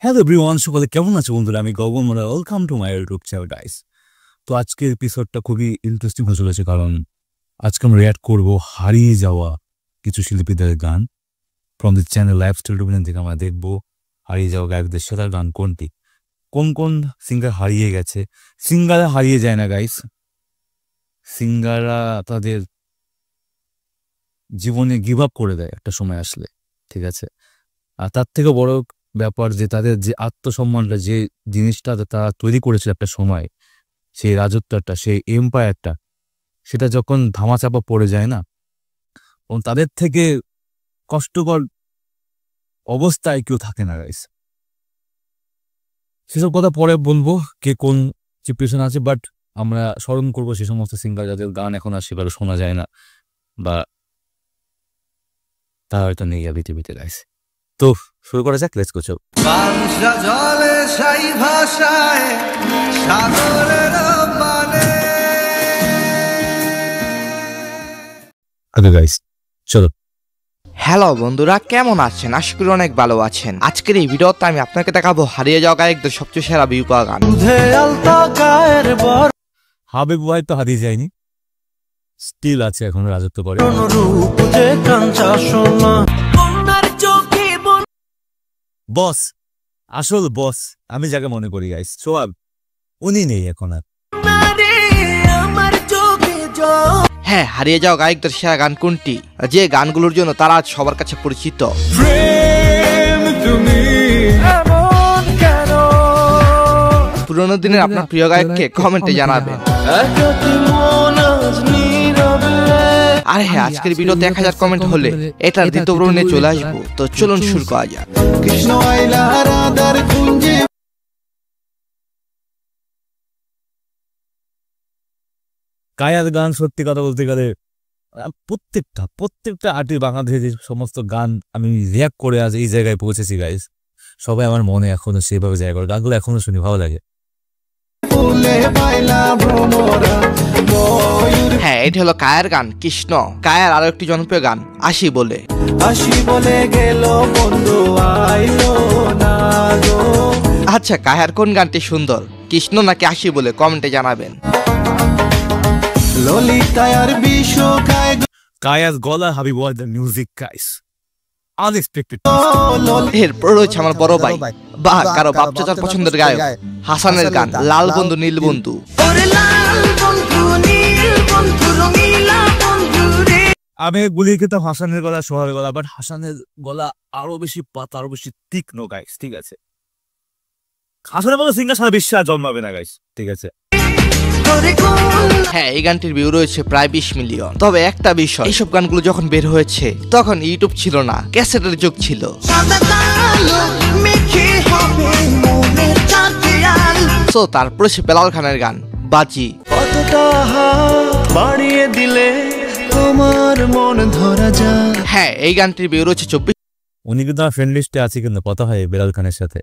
Hello everyone, সকলে কেমন আছে বন্ধুরা? আমি গগন মোরা, welcome to my YouTube channel guys. তো আজকের এপিসোডটা খুবই ইন্টারেস্টিং হয়ে চলেছে, কারণ আজকে আমরা রিঅ্যাক্ট করবো হারিয়ে যাওয়া কিছু শিল্পীদের গান from the channel lifestyle domination থেকে। আমরা দেখবো হারিয়ে যাওয়া গায়কদের সেরা গান কোনটি, কোন কোন সিঙ্গার হারিয়ে গেছে। সিঙ্গাররা হারিয়ে যায় না গাইস, সিঙ্গাররা তাদের জীবনে গিভ আপ করে দেয় একটা সময় আসলে, ঠিক আছে। আর তার থেকে বড় ব্যাপার যে তাদের যে আত্মসম্মানটা, যে জিনিসটা তারা তৈরি করেছিল একটা সময়, সেই রাজত্বটা, সেই এম্পায়ারটা, সেটা যখন ধামাচাপা পড়ে যায় না, এবং তাদের থেকে কষ্টকর অবস্থায় কেউ থাকে না গাইস। সেসব কথা পরে বলবো কে কোন সিচুয়েশন আছে, বাট আমরা স্মরণ করবো সে সমস্ত সিঙ্গার যাদের গান এখন আর সেভাবে শোনা যায় না, বা তা হয়তো নেই পৃথিবীতে গাইস। তো শুরু করা যাক, লেটস গো। চল জলে সাই ভাষায় সাগরের মানে আগে গাইস চলো। হ্যালো বন্ধুরা, কেমন আছেন? আশা করি অনেক ভালো আছেন। আজকের এই ভিডিওতে আমি আপনাকে দেখাবো হারিয়ে যাওয়া গায়কদের সবচেয়ে সেরা ভিউ পাওয়া গান। হাবিব ভাই তো হারিয়ে যায়নি, স্টিল আছে, এখন রাজত্ব করে। বস, আসল বস আমি যাকে মনে করি গাইস, সোহাগ, উনি নেই এখন আর। হ্যাঁ, হারিয়ে যাওয়া গায়কদের সেরা গান কোনটি, যে গানগুলোর জন্য তারা আজ সবার কাছে পরিচিত। পুরোনো দিনের আপনার প্রিয় গায়ককে কমেন্টে জানাবেন। আর হ্যাঁ, আজকের ভিডিওতে 1000 কমেন্ট হলে এটার দ্বিতীয় পর্ব নিয়ে চলে আসবো। তো চলুন শুরু করা যাক। কায়ার গান সত্যি কথা বলতে গেলে প্রত্যেকটা আর্টিস্ট বাংলাদেশের যে সমস্ত গান আমি রিয়াক্ট করে আজ এই জায়গায় পৌঁছেছি গাইস, সবাই আমার মনে এখনো সেভাবে জায়গা করে, গানগুলো এখনো শুনি, ভালো লাগে। হ্যাঁ, এটা হলো কায়ার গান কৃষ্ণ। কায়ার আরো একটি জনপ্রিয় গান আসি বলে গেল বন্ধু আইলো না গো। আচ্ছা, কায়ার কোন গানটি সুন্দর, কৃষ্ণ নাকি আসি বলে? কমেন্টে জানাবেন। কায়ার গলা, Habib was the music guys, unexpected. এরপর রয়েছে আমার বড় ভাই বা কারো বাপ চাচার পছন্দের গায়ক হাসানের গান লাল বন্ধু নীল বন্ধু। আমি গুলিয়ে খেতাম হাসানের গলা, সোহাগের গলা, বাট হাসানের গলা আরো বেশি পাতা, আরো বেশি তীক্ষ্ণ গাইস, ঠিক আছে। হাসানের মতো সিঙ্গার সারা বিশ্বাস জন্মাবে না গাইস, ঠিক আছে। হ্যাঁ, এই গানটির ভিউ রয়েছে প্রায় 20 মিলিয়ন। তবে একটা বিষয়, এইসব গানগুলো যখন বের হয়েছে তখন ইউটিউব ছিল না, ক্যাসেটের যুগ ছিল। তো তারপরে সে বেলাল খানের গান বাজি। হ্যাঁ, এই গানটির ভিউ রয়েছে 24 উনি কিন্তু আমার ফ্রেন্ড লিস্টে আছে, কিন্তু কথা হয় বেলাল খানের সাথে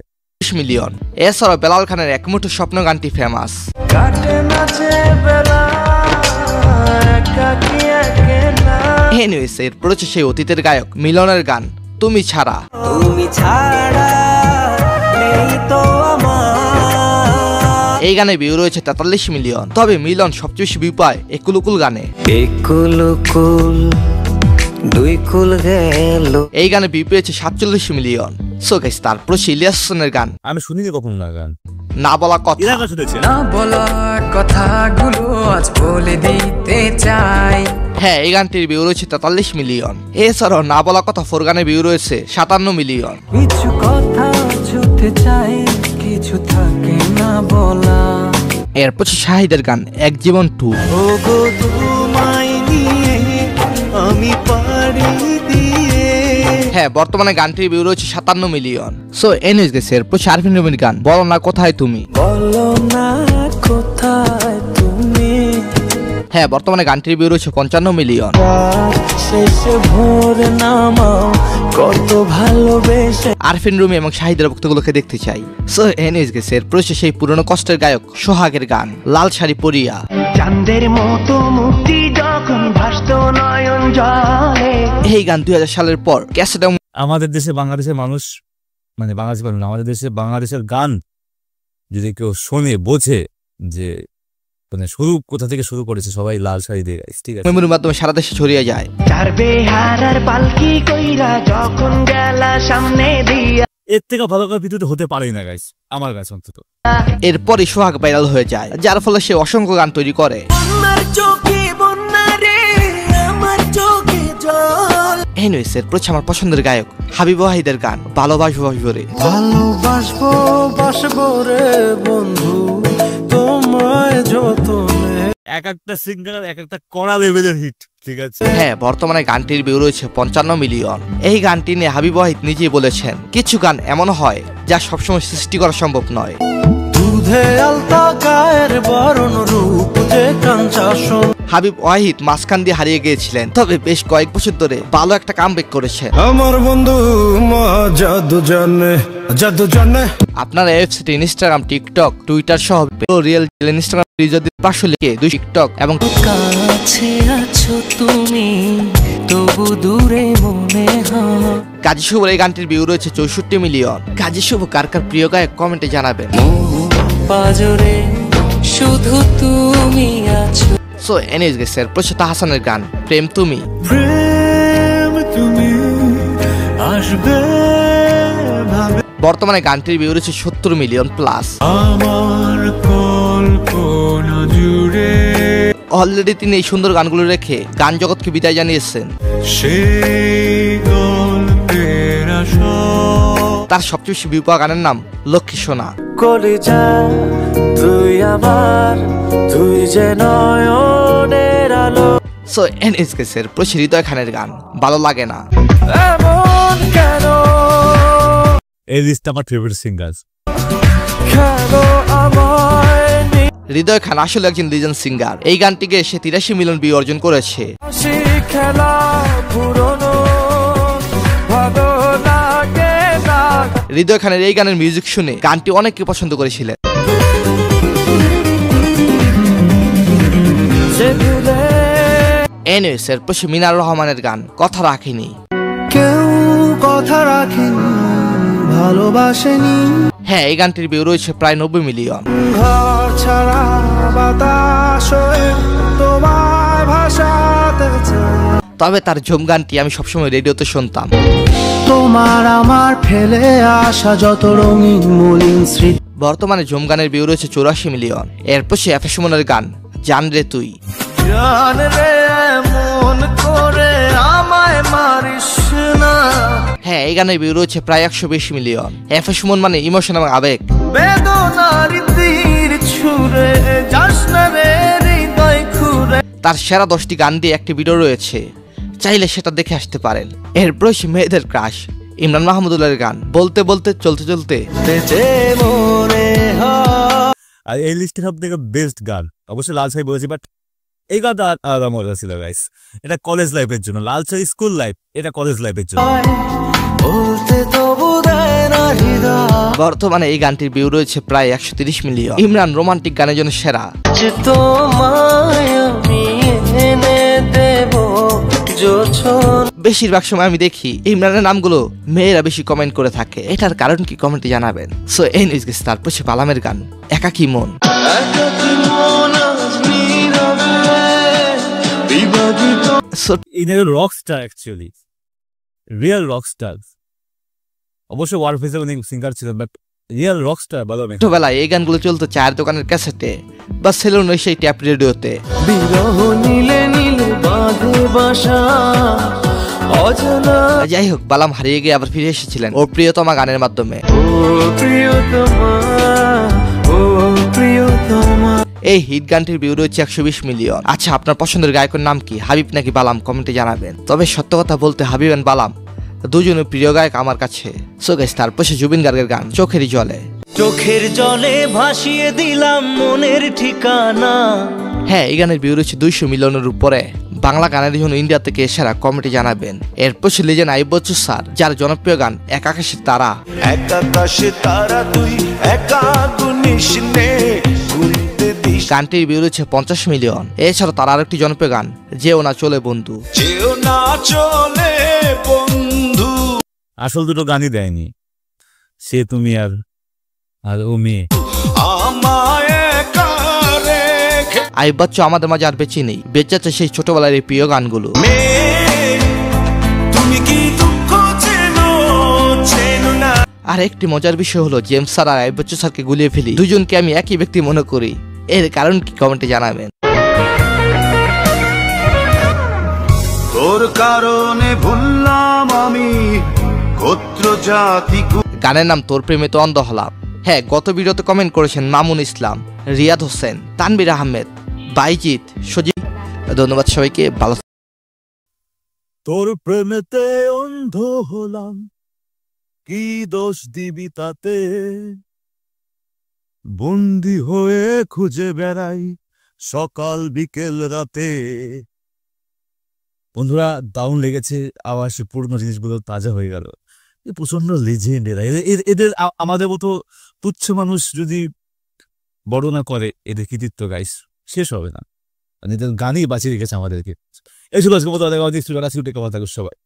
মিলিয়ন। এছাড়াও বেলাল খানের এক মুঠো স্বপ্ন গানটি ফেমাস। এনিওয়েজ, এরপর হচ্ছে সেই অতীতের গায়ক মিলনের গান তুমি ছাড়া। এই গানে ভিউ রয়েছে 43 মিলিয়ন। তবে মিলন সবচেয়ে বেশি ভিউ পায় একুলুকুল গানে। এই গানে ভিউ পেয়েছে 47 মিলিয়ন। সো গাইস, তারপর ইলিয়াস হোসেনের গান আমি শুনিনি কখনো না, গান না বলা কথা। না বলা কথাগুলো আজ বলে দিতে চাই। হ্যাঁ, এই গানটির ভিউ রয়েছে 43 মিলিয়ন। এছাড়াও না বলা কথা 4 গানে ভিউ রয়েছে 57 মিলিয়ন। কিছু কথা ছুটে চাই, কিছু থাকে না বলা। এরপর শাহিদের গান এক জীবন 2। হ্যাঁ, বর্তমানে গানটির ভিউ রয়েছে 57 মিলিয়ন। সো এনিওয়েজ গাইস, এরপর আরফিন রুমির গান বলো না কোথায় তুমি। হ্যাঁ, বর্তমানে গানটির ভিউ রয়েছে 55 মিলিয়ন। আরফিন রুমি এবং শাহিদের বক্তগুলোকে দেখতে চাই। সো এনিওয়েজ গাইস, এরপর সেই পুরনো কষ্টের গায়ক সোহাগের গান লাল শাড়ি পরিয়া। চাঁদের মতো মুক্তি যখন ভাসতো নয়ন জলে। এই গান 2000 সালের পর ক্যাসেট। আমাদের দেশে বাংলাদেশের মানুষ মানে বাংলাদেশে পারবে না, আমাদের দেশে বাংলাদেশের গান যদি কেউ শোনে বোঝে যে মানে শুরু কোথা থেকে শুরু করেছে, সবাই লাল শাড়ি দিয়ে গাইছে, ঠিক আছে, মেমোরির মাধ্যমে সারা দেশে ছড়িয়ে যায়। চার বেহারার পালকি কইরা যখন গেলা সামনে দিয়া, এর থেকে ভালো করে ভিডিওতে হতে পারেই না গাইস, আমার কাছে অন্তত। এরপরই সোহাগ ভাইরাল হয়ে যায়, যার ফলে সে অসংখ্য গান তৈরি করে। এনিওয়েজ, এরপর হচ্ছে আমার পছন্দের গায়ক হাবিব ওয়াহিদের গান ভালোবাসবো রে। ভালোবাসবো বাসবো রে বন্ধু তোমায় যতনে। এক একটা সিঙ্গার এক একটা কড়া লেভেলের হিট, ঠিক আছে। হ্যাঁ, বর্তমানে গানটির ভিউ রয়েছে 55 মিলিয়ন। এই গানটি নিয়ে হাবিব ওয়াহিদ নিজেই বলেছেন, কিছু গান এমন হয় যা সবসময় সৃষ্টি করা সম্ভব নয়। দুধে আলতা গায়ের বরণ রূপ যে কাঞ্চাসন। হাবিব ওয়াহিদ মাঝখান দিয়ে হারিয়ে গিয়েছিলেন, তবে বেশ কয়েক বছর ধরে ভালো একটা কামব্যাক করেছেন। আমার বন্ধু জাদু জানে। আপনারা ওয়েবসাইট, ইনস্টাগ্রাম, টিকটক, টুইটার সহ রিয়েল ইনস্টাগ্রাম যদি 500 লিখে 2 টিকটক এবং কাছে আছো তুমি তবু দূরে মনে হয়। কাজী শুভর এই গানটির ভিউ রয়েছে 64 মিলিয়ন। কাজী শুভ কার কার প্রিয় গায়ক কমেন্টে জানাবেন। পাজরে শুধু তুমি আছো। সো এনিওয়েজ গাইস, এরপর হাসানের গান প্রেম তুমি। প্রেম তুমি আসবে ভাবে বর্তমানে গানটির ভিউ রয়েছে 70 মিলিয়ন প্লাস। আমার কল্পনা জুড়ে। অলরেডি তিনি এই সুন্দর গানগুলো রেখে গান জগৎকে বিদায় জানিয়েছেন। সেই গল্পের আসর। তার সবচেয়ে বেশি ভিউ পাওয়া গানের নাম লক্ষ্মী সোনা। কলিজা তুই আমার, তুই যে নয়নের আলো। সো এনিওয়েজ গাইস, এরপর হৃদয় খানের গান ভালো লাগে না। এমন কেন এই লিস্টে আমার ফেভারিট সিঙ্গার। কেন আমায় হৃদয় খান আসলে একজন লিজেন্ড সিঙ্গার। এই গানটিকে সে 83 মিলিয়ন ভিউ অর্জন করেছে। হাসি খেলা পুরনো ভালো লাগে না। হৃদয় খানের এই গানের মিউজিক শুনে গানটি অনেকে পছন্দ করেছিলেন। এনিওয়েজ, এরপর মিনার রহমানের গান কথা রাখিনি। কেউ কথা রাখেনি ভালোবাসেনি। হ্যাঁ, এই গানটির ভিউ রয়েছে প্রায় 90 মিলিয়ন। ঘর ছাড়া বাতাস হয়ে তোমায় ভাসাতে চাই। তবে তার ঝুম গানটি আমি সবসময় রেডিওতে শুনতাম। তোমার আমার ফেলে আসা যত রঙিন মলিন স্মৃতি। বর্তমানে ঝুম গানের ভিউ রয়েছে 84 মিলিয়ন। এরপর সে এফ সুমনের গান জান রে তুই। জান রে মন করে আমায় মারিস না। হ্যাঁ, এই গানের ভিউ রয়েছে প্রায় 120 মিলিয়ন। এফ সুমন মানে ইমোশন এবং আবেগ। বেদনার তীর ছুঁড়ে যাস না রে হৃদয় খুঁড়ে। তার সেরা 10টি গান দিয়ে একটি ভিডিও রয়েছে, চাইলে সেটা দেখে আসতে পারেন। এরপর সে মেয়েদের ক্রাশ ইমরান মাহমুদুল্লাহর গান বলতে বলতে চলতে চলতে। বেঁচে মনে হয়। আর এই লিস্টের সব থেকে বেস্ট গান অবশ্যই লাল সাই বলেছি, বাট এই গানটা আলাদা মজা ছিল গাইস। এটা কলেজ লাইফের জন্য, লাল সাই স্কুল লাইফ, এটা কলেজ লাইফের জন্য। বলতে তবু দেয় না হৃদয়। বর্তমানে এই গানটির ভিউ রয়েছে প্রায় 130 মিলিয়ন। ইমরান রোমান্টিক গানের জন্য সেরা। যে তোমায় আমি এনে দেব যোছন। বেশিরভাগ সময় আমি দেখি ইমরানের নামগুলো মেয়েরা বেশি কমেন্ট করে থাকে, এটার কারণ কি কমেন্টে জানাবেন। সো এই নিউজ গেছে। তারপর সে বালামের গান একাকী মন। So inner rock star, actually real rock star. অবশ্য ওয়ারফেসে অনেক সিঙ্গার ছিলেন, বাট রিয়েল রক স্টার বালামে। ছোটবেলায় এই গানগুলো চলতো চায়ের দোকানের ক্যাসেটে বা সেলুনের সেই ট্যাপ রেডিওতে। বিরহ নীলে নীলে বাঁধে বাসা অজানা। যাই হোক, বালাম হারিয়ে গিয়ে আবার ফিরে এসেছিলেন ওর প্রিয়তমা গানের মাধ্যমে। ও প্রিয়তমা, ও প্রিয়তমা। এই হিট গানটির ভিউ রয়েছে 120 মিলিয়ন। আচ্ছা, আপনার পছন্দের গায়কের নাম কি? হাবিব নাকি বালাম? কমেন্টে জানাবেন। তবে সত্য কথা বলতে হাবিব এন্ড বালাম দুজনের প্রিয় গায়ক আমার কাছে। সো গাইস, তারপর সে জুবিন গার্গের গান চোখেরই জলে। চোখের জলে ভাসিয়ে দিলাম মনের ঠিকানা। হ্যাঁ, এই গানের ভিউ রয়েছে 200 মিলিয়নের উপরে। বাংলা গানের জন্য ইন্ডিয়া থেকে এছাড়া কমেন্টে জানাবেন। এরপর সে লিজেন্ড আইয়ুব বচ্চন স্যার, যার জনপ্রিয় গান এক আকাশের তারা। এক আকাশে তারা তুই একা গুনিস নে, গুনতে দিস। গানটির ভিউ রয়েছে 50 মিলিয়ন। এছাড়া তার আরেকটি জনপ্রিয় গান যেও না চলে বন্ধু। যেও না চলে বন্ধু। আসল দুটো গানই দেয়নি, সে তুমি আর আর ও মেয়ে। আইয়ুব বাচ্চু আমাদের মাঝে আর বেঁচে নেই, বেঁচে আছে সেই ছোটবেলার এই প্রিয় গানগুলো। আর একটি মজার বিষয় হলো জেমস স্যার আর আইয়ুব বাচ্চু স্যারকে গুলিয়ে ফেলি, দুজনকে আমি একই ব্যক্তি মনে করি। এর কারণ কি কমেন্টে জানাবেন। তোর কারণে ভুললাম আমি গোত্র জাতি। গানের নাম তোর প্রেমে তো অন্ধ হলাম। হ্যাঁ, গত ভিডিওতে কমেন্ট করেছেন মামুন ইসলাম, রিয়াদ হোসেন, তানভীর আহমেদ, বাইজিৎ, সজীব। ধন্যবাদ সবাইকে, ভালো। তোর প্রেমেতে অন্ধ হলাম, কি দোষ দিবি তাতে, বন্দি হয়ে খুঁজে বেড়াই সকাল বিকেল রাতে। বন্ধুরা, দারুণ লেগেছে, আবার সে পুরনো জিনিসগুলো তাজা হয়ে গেল। প্রচন্ড লেজেন্ড এরা। এদের আমাদের মতো তুচ্ছ মানুষ যদি বর্ণনা করে এদের কৃতিত্ব গাইস, শেষ হবে না। এদের গানই বাঁচিয়ে রেখেছে আমাদেরকে। এই ছিল আজকে মতো সবাই।